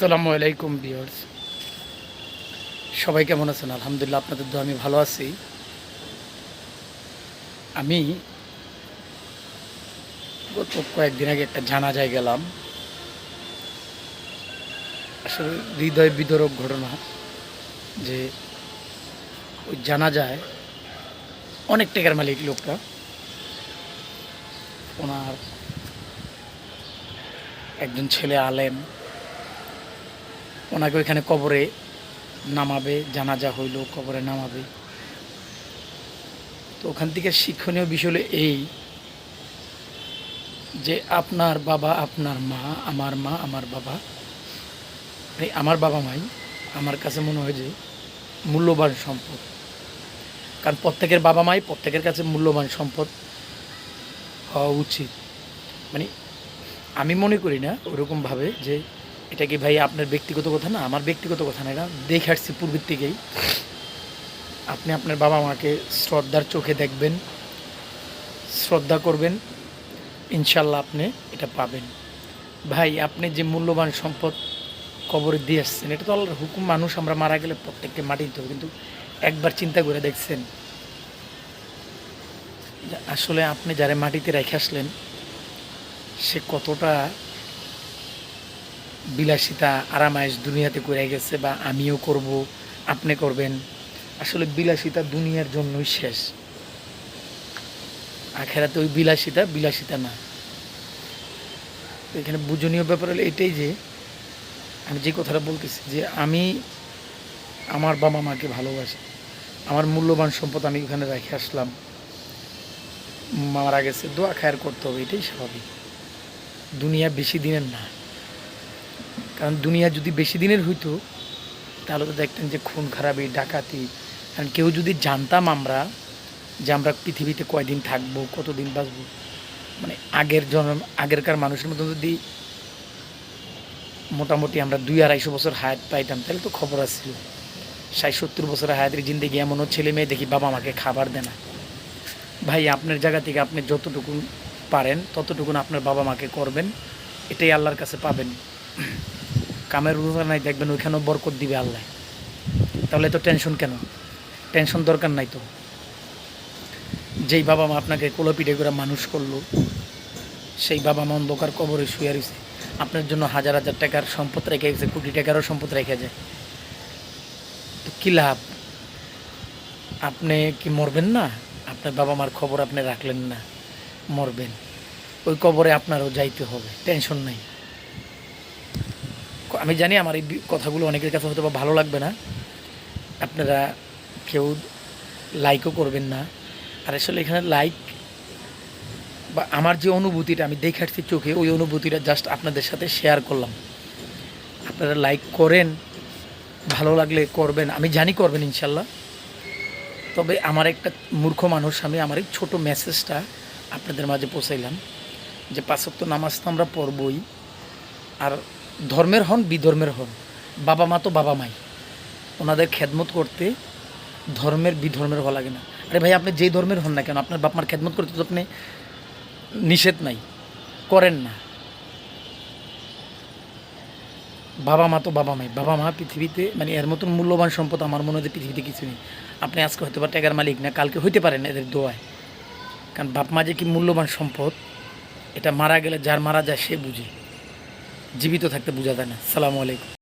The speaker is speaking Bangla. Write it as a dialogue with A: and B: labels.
A: আসসালামু আলাইকুম ভিউয়ার্স, সবাই কেমন আছেন? আলহামদুলিল্লাহ, আপনাদের দোয়া আমি ভালো আছি। আমি গত কয়েকদিন আগে একটা জানাজায় গেলাম। আসলে হৃদয় বিদারক ঘটনা যে ওই জানাজায় অনেক টাকার মালিক লোকটা। ওনার একজন ছেলে আলেম, ওনাকে ওইখানে কবরে নামাবে, জানাজা হইল, কবরে নামাবে। তো ওখান থেকে শিক্ষণীয় বিষয় হলো এই যে আপনার বাবা, আপনার মা, আমার বাবা, আমার বাবা মাই আমার কাছে মনে হয় যে মূল্যবান সম্পদ। কারণ প্রত্যেকের বাবা মাই প্রত্যেকের কাছে মূল্যবান সম্পদ হওয়া উচিত। মানে আমি মনে করি না ওরকমভাবে যে এটা কি ভাই আপনার ব্যক্তিগত কথা না, আমার ব্যক্তিগত কথা না, এটা দেখে আসছি পূর্বের থেকেই। আপনি আপনার বাবা মাকে শ্রদ্ধার চোখে দেখবেন, শ্রদ্ধা করবেন, ইনশাল্লাহ আপনি এটা পাবেন। ভাই আপনি যে মূল্যবান সম্পদ কবরে দিয়ে আসছেন, এটা তো আল্লাহর হুকুম। মানুষ আমরা মারা গেলে প্রত্যেককে মাটি দিতে হবে, কিন্তু একবার চিন্তা করে দেখছেন যে আসলে আপনি যারা মাটিতে রেখে আসলেন সে কতটা বিলাসিতা আরামায়েশ দুনিয়াতে করে গেছে, বা আমিও করব, আপনি করবেন। আসলে বিলাসিতা দুনিয়ার জন্যই শেষ, আখেরাতে ওই বিলাসিতা বিলাসিতা না। তো এখানে বুঝনীয় ব্যাপার হলো এটাই যে আমি যে কথাটা বলতেছি যে আমি আমার বাবা মাকে ভালোবাসি, আমার মূল্যবান সম্পদ আমি ওখানে রেখে আসলাম, মারা গেছে, দোয়া খায়ের করতে হবে, এটাই স্বাভাবিক। দুনিয়া বেশি দিনের না, কারণ দুনিয়া যদি বেশি দিনের হইতো তাহলে তো দেখতেন যে খুন খারাপি, ডাকাতি। কারণ কেউ যদি জানতাম আমরা যে আমরা পৃথিবীতে কয়দিন থাকবো, কতদিন বাঁচবো, মানে আগেরকার মানুষের মতো যদি মোটামুটি আমরা 200-250 বছর হায়াত পাইতাম তাহলে তো খবর আসছিল। 60-70 বছরের হায়াতের জিন্দেগি, এমনও ছেলে মেয়ে দেখি বাবা মাকে খাবার দেয় না। ভাই আপনার জায়গা থেকে আপনি যতটুকু পারেন ততটুকুন আপনার বাবা মাকে করবেন, এটাই আল্লাহর কাছে পাবেন। কামের রোজা নাই দেখবেন ওইখানেও বরকত দিবে আল্লাহ। তাহলে তো টেনশন কেন? টেনশন দরকার নাই তো। যেই বাবা মা আপনাকে কোলাপিঠে করে মানুষ করলো, সেই বাবা মা অন্ধকার কবরে শুয়ে রয়েছে, আপনার জন্য হাজার হাজার টাকার সম্পদ রেখে গেছে, কোটি টাকারও সম্পদ রেখে যায়, তো কী লাভ? আপনি কি মরবেন না? আপনার বাবা মার খবর আপনি রাখলেন না, মরবেন। ওই কবরে আপনারও যাইতে হবে, টেনশন নাই। আমি জানি আমার এই কথাগুলো অনেকের কাছে হয়তো বা ভালো লাগবে না, আপনারা কেউ লাইকও করবেন না। আর আসলে এখানে লাইক বা আমার যে অনুভূতিটা আমি দেখে আসছি চোখে, ওই অনুভূতিটা জাস্ট আপনাদের সাথে শেয়ার করলাম। আপনারা লাইক করেন, ভালো লাগলে করবেন, আমি জানি করবেন ইনশাল্লাহ। তবে আমার একটা মূর্খ মানুষ আমি, আমার এই ছোটো মেসেজটা আপনাদের মাঝে পৌঁছাইলাম যে 5 ওয়াক্ত নামাজ তো আমরা পড়বই, আর ধর্মের হন বিধর্মের হন, বাবা মা তো বাবা মাই, ওনাদের খেদমত করতে ধর্মের বিধর্মের হওয়া লাগে না। আরে ভাই আপনি যেই ধর্মের হন না কেন, আপনার বাপ মার খেদমত করতে তো আপনি নিষেধ নাই, করেন না। বাবা মা তো বাবা মাই, বাবা মা পৃথিবীতে মানে এর মতন মূল্যবান সম্পদ আমার মনে হয় পৃথিবীতে কিছু নেই। আপনি আজকে হয়তো বা টাকার মালিক না, কালকে হইতে পারেন এদের দোয়ায়। কারণ বাপ মা যে কি মূল্যবান সম্পদ, এটা মারা গেলে যার মারা যায় সে বুঝে, জীবিত থাকতে বোঝা যায় না। সালামু আলাইকুম।